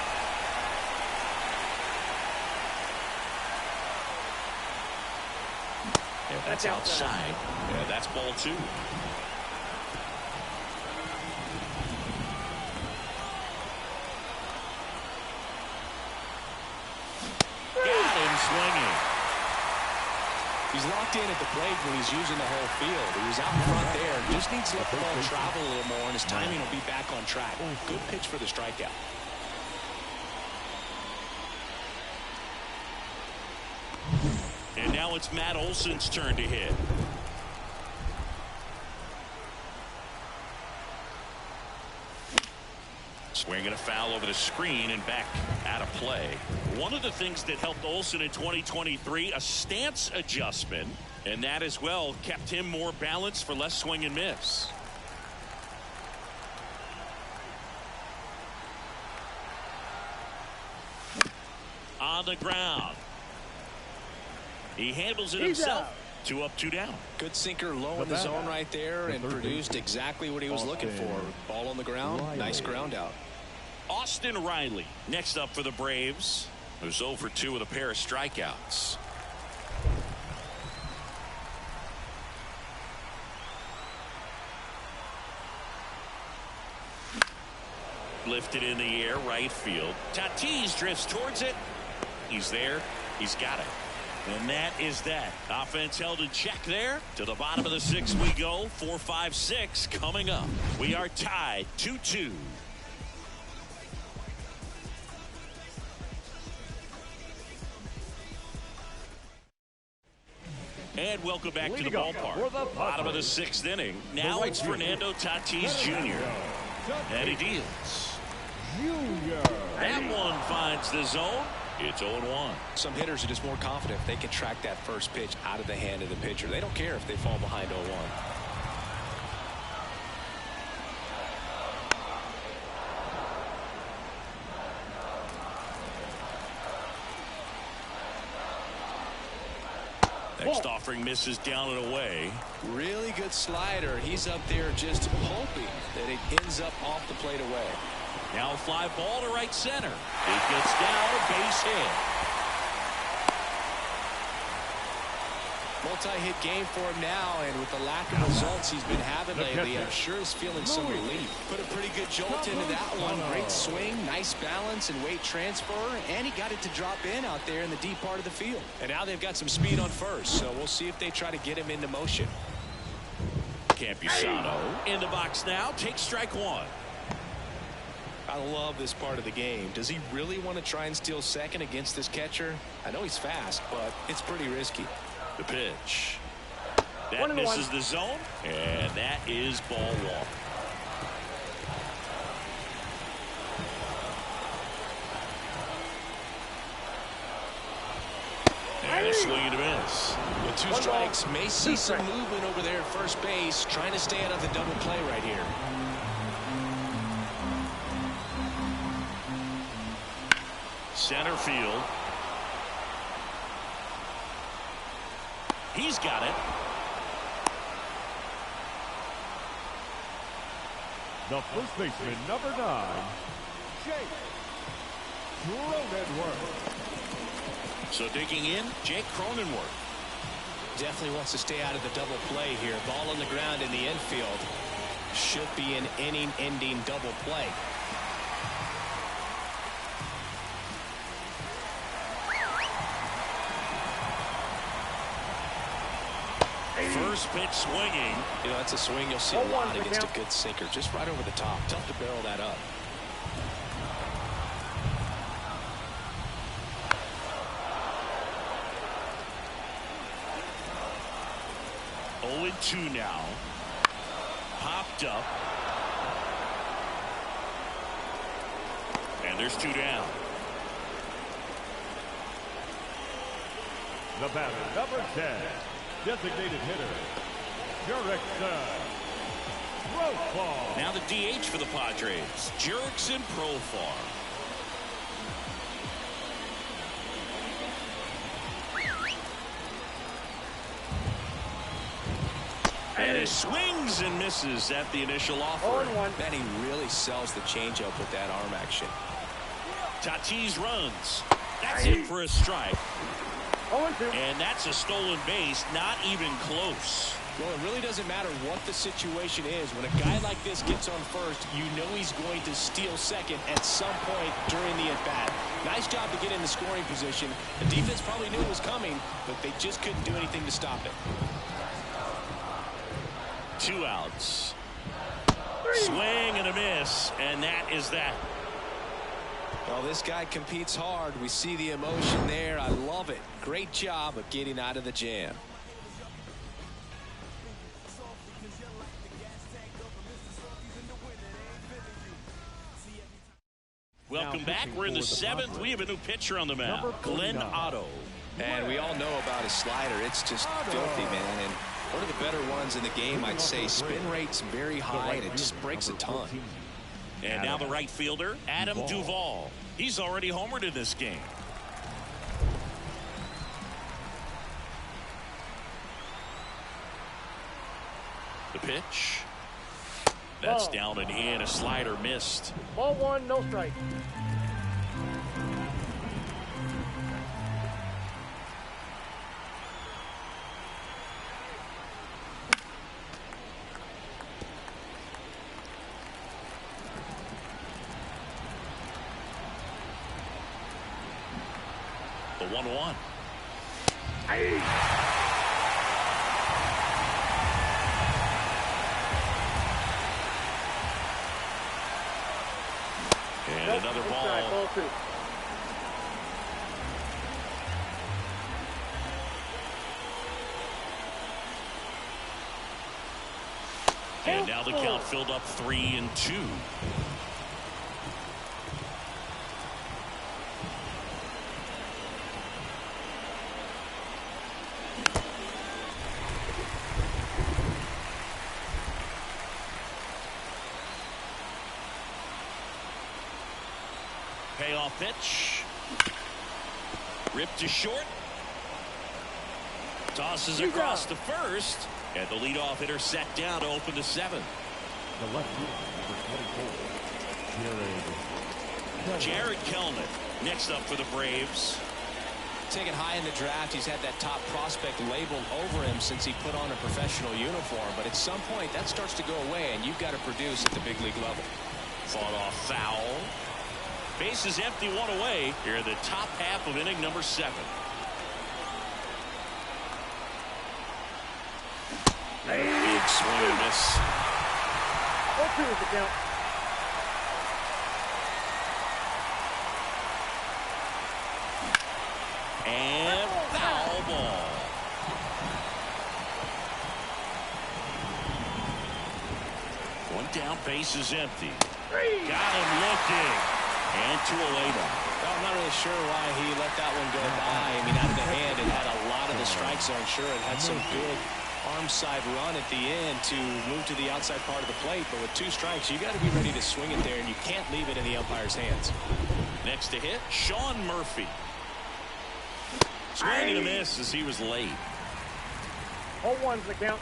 Yeah, that's outside. Yeah, that's ball 2. Got him swinging. He's locked in at the plate when he's using the whole field. He was out in front there. Just needs to let the ball travel a little more, and his timing will be back on track. Good pitch for the strikeout. And now it's Matt Olson's turn to hit. Swinging a foul over the screen and back out of play. One of the things that helped Olson in 2023, a stance adjustment, and that as well kept him more balanced for less swing and miss. On the ground. He handles it himself. 2 up, 2 down. Good sinker low in the zone right there and produced exactly what he was looking for. Ball on the ground. Nice ground out. Austin Riley next up for the Braves, who's 0 for 2 with a pair of strikeouts. Lifted in the air, right field. Tatis drifts towards it. He's there. He's got it. And that is that. Offense held in check there. To the bottom of the 6th we go. 4, 5, 6 coming up. We are tied 2-2. And welcome back to the ballpark. Bottom of the 6th inning. Now it's Fernando Tatis Jr. And he deals. That one finds the zone. It's 0-1. Some hitters are just more confident if they can track that first pitch out of the hand of the pitcher. They don't care if they fall behind 0-1. Next offering misses down and away. Really good slider. He's up there just hoping that it ends up off the plate away. Now a fly ball to right center. It gets down, base hit. Multi-hit game for him now, and with the lack of results he's been having lately, I'm sure he's feeling some relief. Put a pretty good jolt into that one. Great swing, nice balance and weight transfer, and he got it to drop in out there in the deep part of the field. And now they've got some speed on first, so we'll see if they try to get him into motion. Campusano in the box now. Takes strike 1. I love this part of the game. Does he really want to try and steal second against this catcher? I know he's fast, but it's pretty risky. The pitch. That misses the zone, and that is ball 1. And a swing and a miss. With 2 strikes, may see some movement over there at first base, trying to stay out of the double play right here. Center field. He's got it. The first baseman, number 9, Jake Cronenworth. So digging in, Jake Cronenworth. Definitely wants to stay out of the double play here. Ball on the ground in the infield. Should be an inning-ending double play. First pitch swinging. You know, that's a swing you'll see a lot against a good sinker. Just right over the top. Tough to barrel that up. Oh, 2 now. Popped up. And there's 2 down. The batter, number 10, designated hitter, Jurickson Profar. Now the DH for the Padres, Jurickson Profar. And he swings and misses at the initial offer. And he really sells the changeup with that arm action. Tatis runs. That's it for a strike. And that's a stolen base, not even close. Well, it really doesn't matter what the situation is. When a guy like this gets on first, you know he's going to steal second at some point during the at-bat. Nice job to get in the scoring position. The defense probably knew it was coming, but they just couldn't do anything to stop it. 2 outs. Swing and a miss, and that is that. Well, this guy competes hard. We see the emotion there. I love it. Great job of getting out of the jam. Welcome back. We're in the 7th. We have a new pitcher on the mound, Glenn Otto. And we all know about his slider. It's just filthy, man. And one of the better ones in the game, I'd say. Spin rate's very high, and it just breaks a ton. And now the right fielder, Adam Duvall. He's already homered in this game. The pitch. That's down and in. A slider missed. Ball 1, no strike. The 1-1. And another ball. Ball 2. And now the count filled up 3-2. Payoff pitch. Ripped to short. Tosses across to first. And the leadoff hitter set down to open the 7th. The left fielder, number 24, Jared Kelnick next up for the Braves. Taken high in the draft, he's had that top prospect labeled over him since he put on a professional uniform. But at some point, that starts to go away, and you've got to produce at the big league level. Fought off foul. Bases empty, 1 away. Here in the top half of inning number 7. Big swing and miss. 0-2 is the count. And foul ball. One down, base is empty. Got him looking. And 2 away now. Well, I'm not really sure why he let that one go by. I mean, out of the hand, it had a lot of the strike zone. Sure, it had some big arm side run at the end to move to the outside part of the plate. But with 2 strikes, you got to be ready to swing it there, and you can't leave it in the umpire's hands. Next to hit, Sean Murphy. Swing and a miss as he was late. 0-1's the count.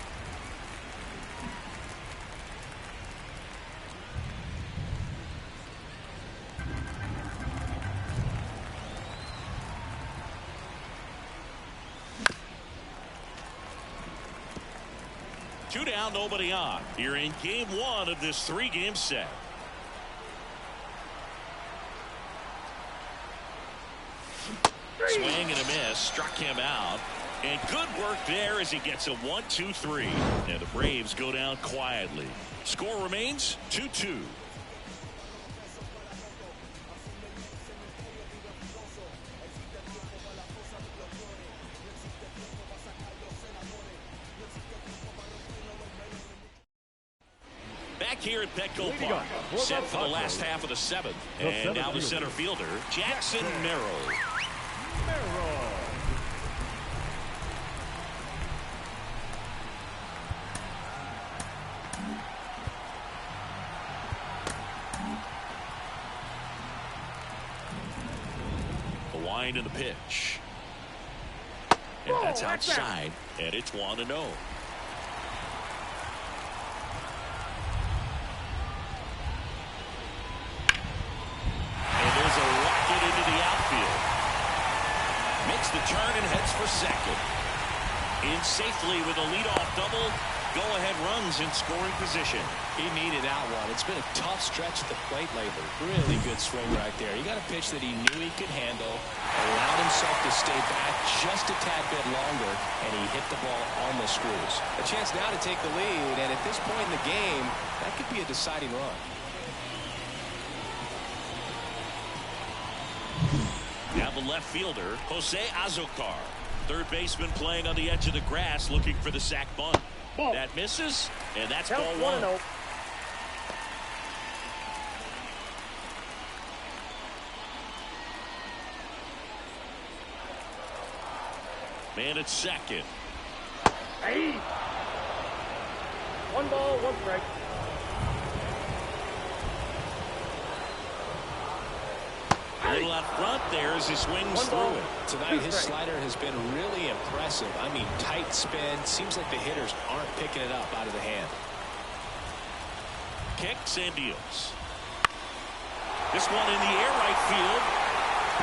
Two down, nobody on. You're in game one of this three-game set. Swing and a miss, struck him out. And good work there as he gets a 1-2-3. And the Braves go down quietly. Score remains 2-2. Back here at Petco Park, set for the last half of the seventh. And now the center fielder, Jackson Merrill. The wind and the pitch. And that's outside, and it's 1-0. The turn and heads for second. In safely with a leadoff double. Go-ahead runs in scoring position. He needed that one. It's been a tough stretch at the plate lately. Really good swing right there. He got a pitch that he knew he could handle, allowed himself to stay back just a tad bit longer, and he hit the ball on the screws. A chance now to take the lead, and at this point in the game, that could be a deciding run. Now the left fielder, Jose Azocar. Third baseman playing on the edge of the grass looking for the sac bunt. Ball. That misses, and that's Count ball one. 1-0. Man at second. Hey. 1 ball, 1 strike. A little out front there as he swings through it. Tonight his slider has been really impressive. I mean, tight spin. Seems like the hitters aren't picking it up out of the hand. Kicks and deals. This one in the air right field.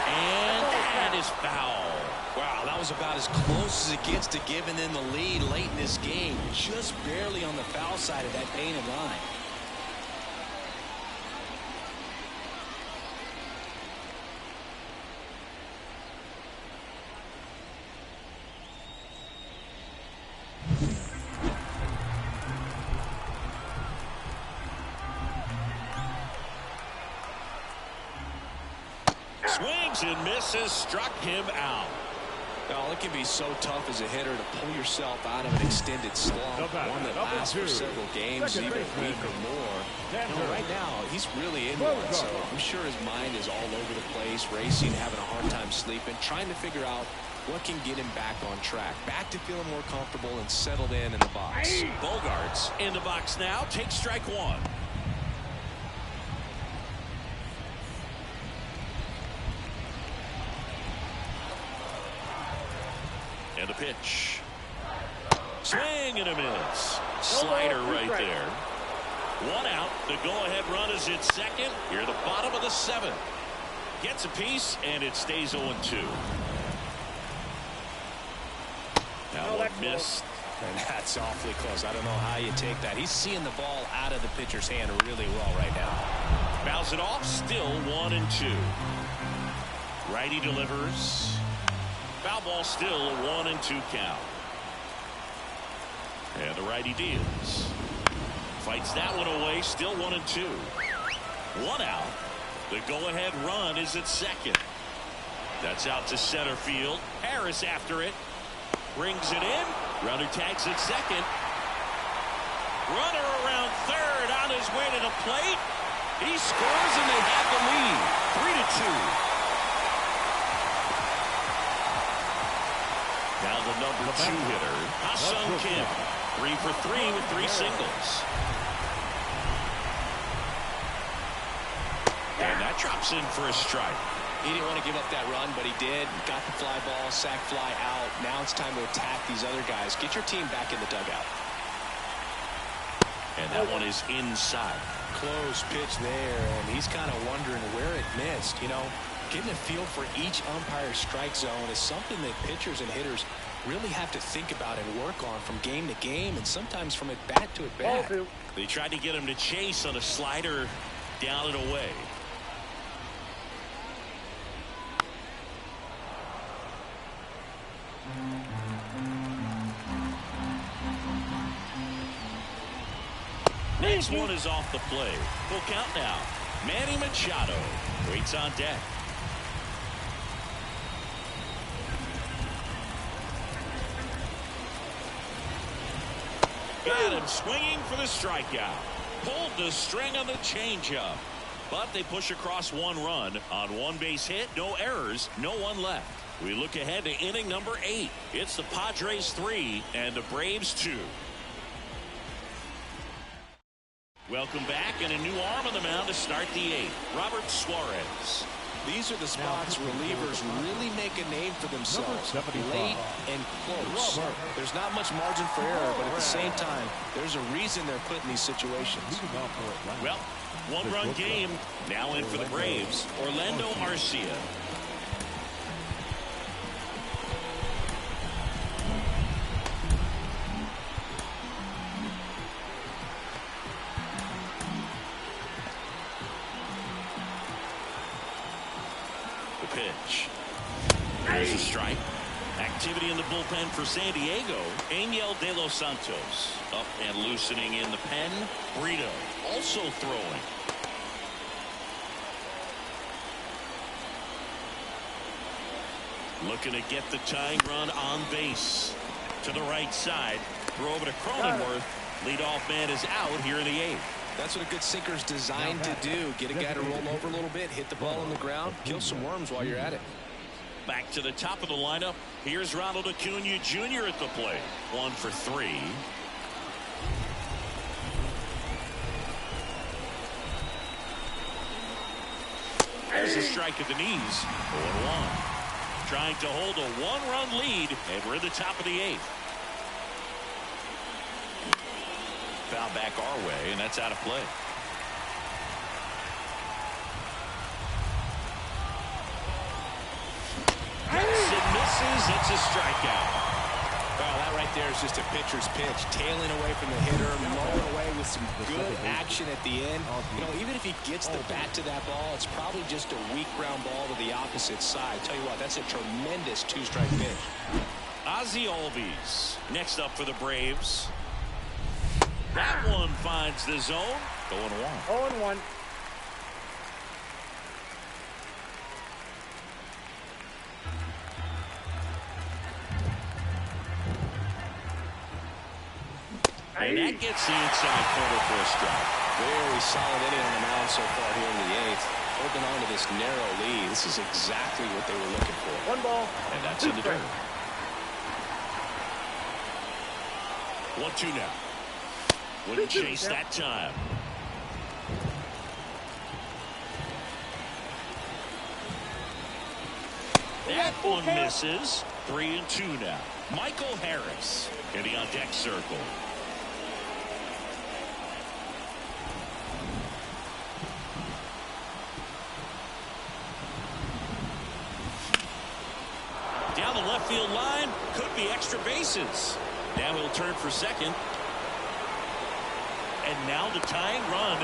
And that is foul. Wow, that was about as close as it gets to giving them the lead late in this game. Just barely on the foul side of that painted line. Swings and misses, struck him out. Well, it can be so tough as a hitter to pull yourself out of an extended slump, one that lasts for several games, even a week or more. Right now, he's really in one, so I'm sure his mind is all over the place, racing, having a hard time sleeping, trying to figure out what can get him back on track, back to feeling more comfortable and settled in the box. Bogarts in the box now, takes strike one. And the pitch. Swing and a miss. Slider right there. One out. The go-ahead run is at second. Here at the bottom of the seventh. Gets a piece, and it stays 0-2. Now one missed. And that's awfully close. I don't know how you take that. He's seeing the ball out of the pitcher's hand really well right now. Fouls it off. Still 1-2. Righty delivers. Foul ball, still a 1-2 count. And the righty deals. Fights that one away, still 1-2. One out. The go-ahead run is at second. That's out to center field. Harris after it. Brings it in. Runner tags at second. Runner around third on his way to the plate. He scores and they have the lead. 3-2. Now the number 2 hitter, Ha-Seong Kim. 3 for 3 with 3 singles. And that drops in for a strike. He didn't want to give up that run, but he did. Got the fly ball, sack fly out. Now it's time to attack these other guys. Get your team back in the dugout. And that one is inside. Close pitch there, and he's kind of wondering where it missed. You know, getting a feel for each umpire's strike zone is something that pitchers and hitters really have to think about and work on from game to game, and sometimes from at bat to at bat. They tried to get him to chase on a slider down and away. Next one is off the play. Full count now. Manny Machado waits on deck. Got him swinging for the strikeout. Pulled the string on the changeup. But they push across one run on one base hit. No errors. No one left. We look ahead to inning number 8. It's the Padres 3 and the Braves 2. Welcome back, and a new arm on the mound to start the 8th. Robert Suarez. These are the spots relievers really make a name for themselves. Late and close. There's not much margin for error, but at the same time, there's a reason they're put in these situations. Well, one-run game now in for the Braves. Orlando Arcia. Pitch. There's a strike. Activity in the bullpen for San Diego. Angel De Los Santos up and loosening in the pen. Brito also throwing. Looking to get the tying run on base. To the right side. Throw over to Cronenworth. Leadoff man is out here in the 8th. That's what a good sinker's designed to do. Get a guy to roll over a little bit, hit the ball on the ground, kill some worms while you're at it. Back to the top of the lineup. Here's Ronald Acuna Jr. at the plate. 1 for 3. There's a strike at the knees. 0-1. Trying to hold a one-run lead, and we're at the top of the 8th. Foul back our way, and that's out of play. It misses. It's a strikeout. Well, that right there is just a pitcher's pitch. Tailing away from the hitter, mowing away with some good action at the end. You know, even if he gets the bat to that ball, it's probably just a weak ground ball to the opposite side. Tell you what, that's a tremendous two-strike pitch. Ozzie Albies next up for the Braves. That one finds the zone. 0-1. 0-1. And that gets the inside corner for a strike. Very solid inning on the mound so far here in the 8th. Holding on to this narrow lead. This is exactly what they were looking for. 1 ball. And that's in the dirt. 1-2 now. Wouldn't chase that time. That one misses. 3-2 now. Michael Harris getting on deck circle. Down the left field line. Could be extra bases. Now he'll turn for second. And now the tying run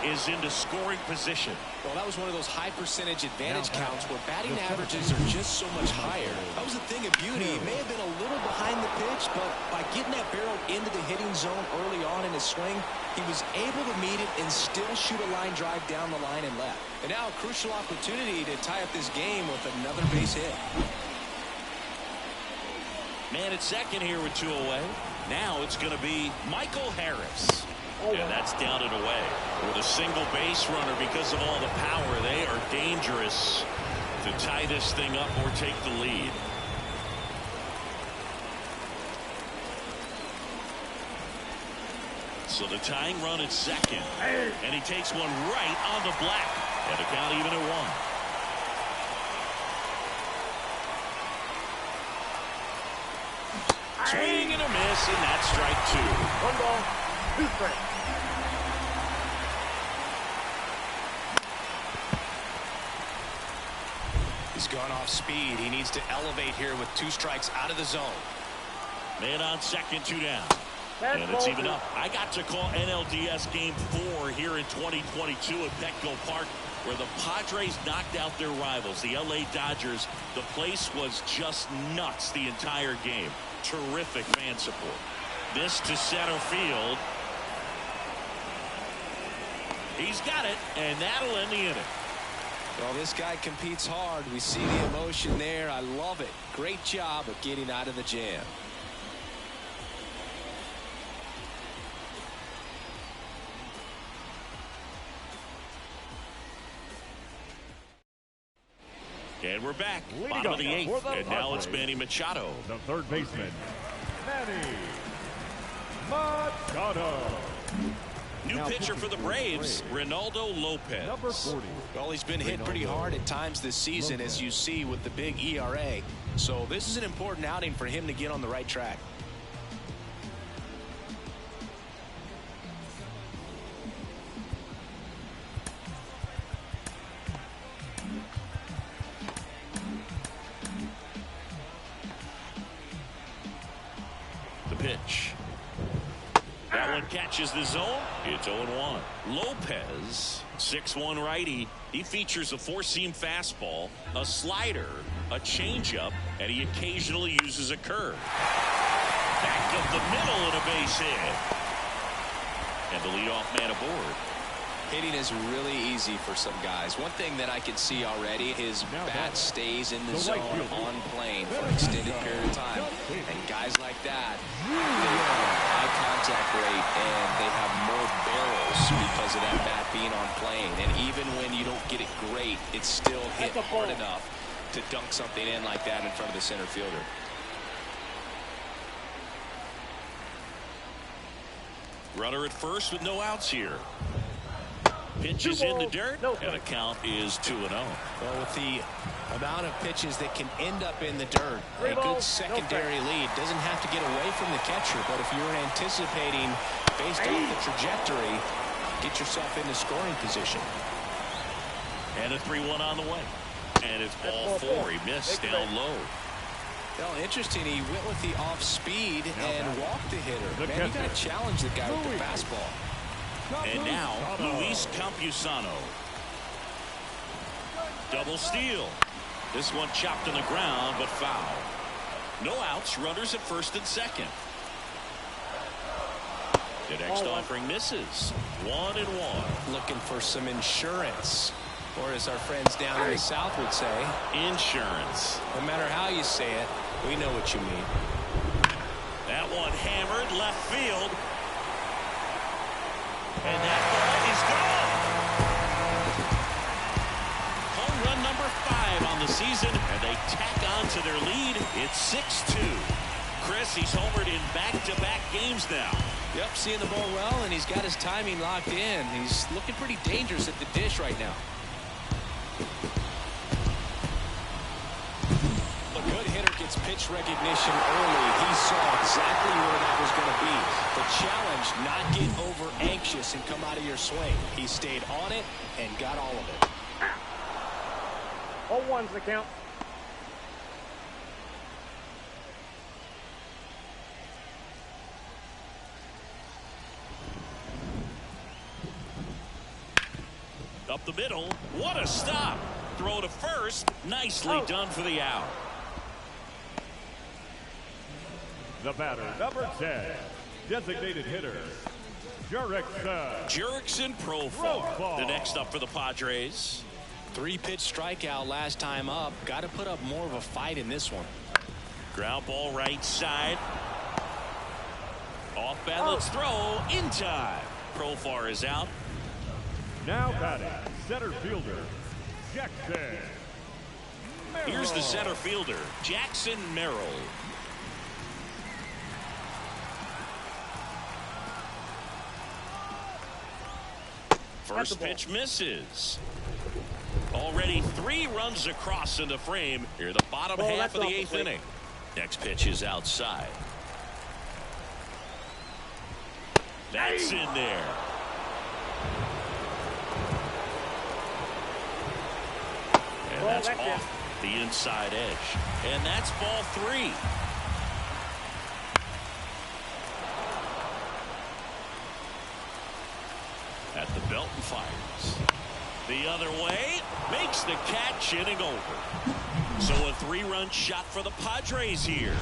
is into scoring position. Well, that was one of those high percentage advantage counts where batting averages are just so much higher. That was a thing of beauty. He may have been a little behind the pitch, but by getting that barrel into the hitting zone early on in his swing, he was able to meet it and still shoot a line drive down the line and left. And now a crucial opportunity to tie up this game with another base hit. Man at second here with 2 away. Now it's going to be Michael Harris. And that's down and away. With a single base runner, because of all the power, they are dangerous to tie this thing up or take the lead. So the tying run at second. And he takes one right on the black. And the count even at 1. Swing and a miss, and that's strike 2. 1 ball, 2 strikes. He's gone off speed. He needs to elevate here with 2 strikes out of the zone. Man on second, 2 down. That's And it's ball even 2. up. I got to call NLDS Game 4 here in 2022 at Petco Park, where the Padres knocked out their rivals, the LA Dodgers. The place was just nuts the entire game. Terrific fan support. This to center field. He's got it, and that'll end the inning. Well, this guy competes hard. We see the emotion there. I love it. Great job of getting out of the jam. And we're back. Leading Bottom of the up 8th. for the And now it's Padres, Manny Machado. the third baseman, Manny Machado. New pitcher for the Braves, Ronaldo Lopez. Number 40. Well, he's been hit pretty hard at times this season, as you see with the big ERA. So this is an important outing for him to get on the right track. The pitch. That one catches the zone. It's 0-1. Lopez, 6'1" righty. He features a 4-seam fastball, a slider, a changeup, and he occasionally uses a curve. Back up the middle and a base hit. And the leadoff man aboard. Hitting is really easy for some guys. One thing that I can see already, his bat stays in the zone on plane for an extended period of time. And guys like that, they have high contact rate and they have more barrels because of that bat being on plane. And even when you don't get it great, it's still hit hard enough to dunk something in like that in front of the center fielder. Runner at first with no outs here. Pitch is in the dirt, and the count is 2-0. Well, with the amount of pitches that can end up in the dirt, a good secondary lead doesn't have to get away from the catcher, but if you're anticipating based off the trajectory, get yourself into scoring position. And a 3-1 on the way. And it's ball 4. He missed down low. Well, interesting. He went with the off speed and walked the hitter. Man, you got to challenge the guy with the fastball. And now, Luis Campusano. Double steal. This one chopped on the ground, but foul. No outs, runners at first and second. The next offering misses. 1-1. Looking for some insurance. Or as our friends down in the South would say, insurance. No matter how you say it, we know what you mean. That one hammered left field. And that ball is gone. Home run number 5 on the season, and they tack on to their lead. It's 6-2. Chris, he's homered in back-to-back games now. Yep, seeing the ball well, and he's got his timing locked in. He's looking pretty dangerous at the dish right now. A good hitter gets pitch recognition early. He saw exactly where that was going to be. The challenge, not get over anxious and come out of your swing. He stayed on it and got all of it. 0-1's the count. Up the middle. What a stop. Throw to first. Nicely done for the out. The batter, number 10, designated hitter, Jurickson Profar. The next up for the Padres. 3-pitch strikeout last time up. Got to put up more of a fight in this one. Ground ball right side. Off balance throw in time. Profar is out. Now batting, center fielder, Jackson Merrill. Here's the center fielder, Jackson Merrill. First pitch misses. Already 3 runs across in the frame. Here, the bottom half of the 8th inning. Next pitch is outside. That's in there. And that's off the inside edge. And that's ball 3. At the belt and fires. The other way. Makes the catch, inning over. So a 3-run shot for the Padres here.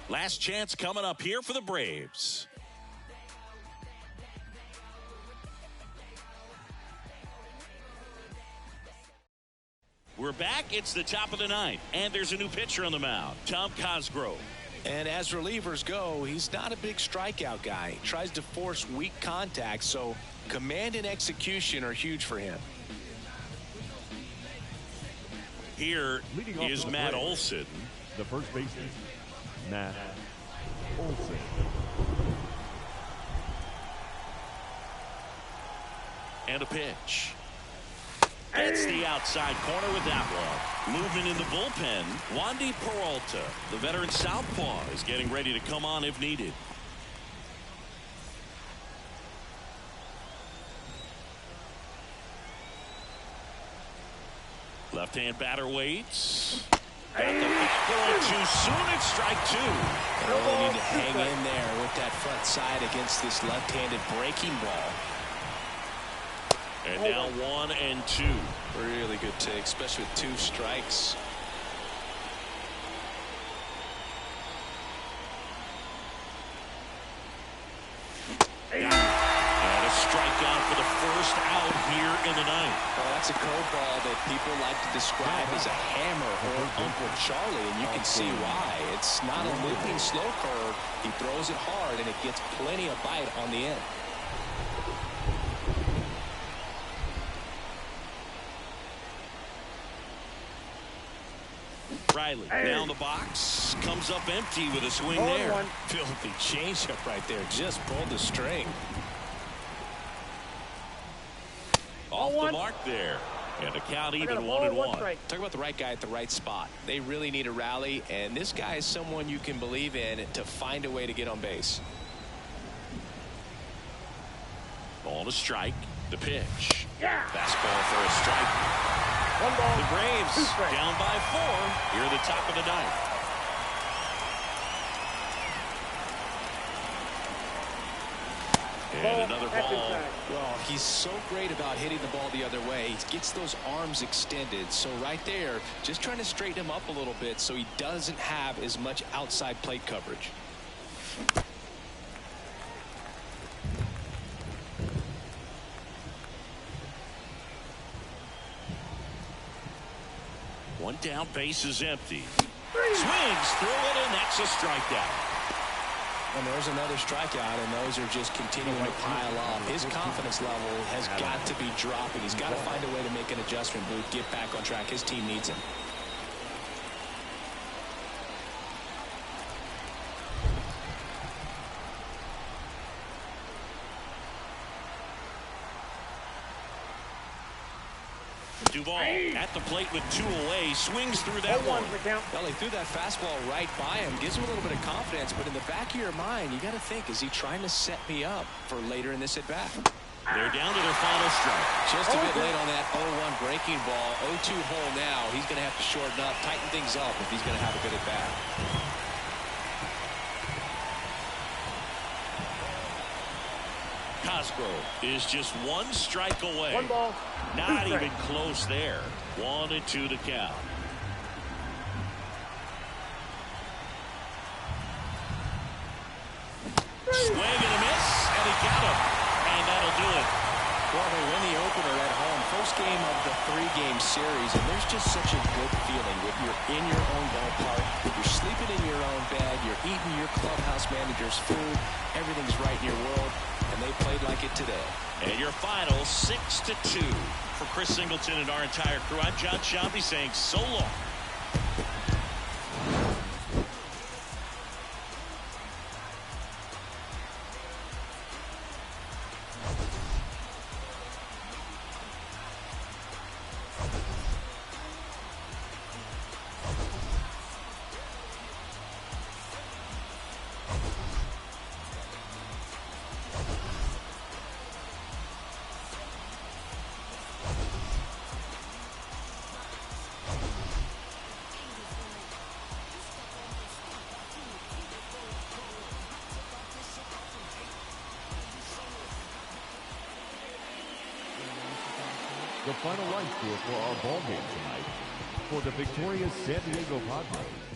Last chance coming up here for the Braves. We're back. It's the top of the 9th, and there's a new pitcher on the mound, Tom Cosgrove. And as relievers go, he's not a big strikeout guy. He tries to force weak contact, so command and execution are huge for him. Here is Matt Olson. The first baseman, Matt Olson. And a pitch. That's the outside corner with that one. Movement in the bullpen. Wandy Peralta, the veteran southpaw, is getting ready to come on if needed. Left-hand batter waits. Got the foul too soon. It's strike 2. They really need to hang in there with that front side against this left-handed breaking ball. And now 1 and 2. Really good take, especially with 2 strikes. And a strikeout for the first out here in the 9th. Well, that's a curveball that people like to describe as a hammer or Uncle Charlie, and you can see why. It's not a looping slow curve. He throws it hard, and it gets plenty of bite on the end. Riley down the box, comes up empty with a swing there. Filthy changeup right there, just pulled the string. Off the mark there, and the count even 1-1. Talk about the right guy at the right spot. They really need a rally, and this guy is someone you can believe in to find a way to get on base. Ball to strike, the pitch. Fastball for a strike. The Braves down by 4 here at the top of the 9th. And another ball. Well, he's so great about hitting the ball the other way. He gets those arms extended. So right there, just trying to straighten him up a little bit so he doesn't have as much outside plate coverage. One down, base is empty. Swings through it, and that's a strikeout. And there's another strikeout, and those are just continuing to pile up. His confidence level has got to be dropping. He's got to find a way to make an adjustment, Booth, get back on track. His team needs him. Duvall at the plate with 2 away, swings through that one. Well, he threw that fastball right by him, gives him a little bit of confidence, but in the back of your mind, you got to think, is he trying to set me up for later in this at-bat? They're down to their final strike. Just a bit late on that 0-1 breaking ball. 0-2 hole now. He's going to have to shorten up, tighten things up if he's going to have a good at-bat. Cosgrove is just 1 strike away. 1 ball. Not even close there. 1-2 to count. Swing and a miss, and he got him. And that'll do it. Well, they win the opener at home. First game of the 3-game series, and there's just such a good feeling when you're in your own ballpark, you're sleeping in your own bed, you're eating your clubhouse manager's food, everything's right in your world, and they played like it today. And your final 6-2 for Chris Singleton and our entire crew. I'm John Shambi saying so long. the final line score for our ball game tonight. For the victorious San Diego Padres,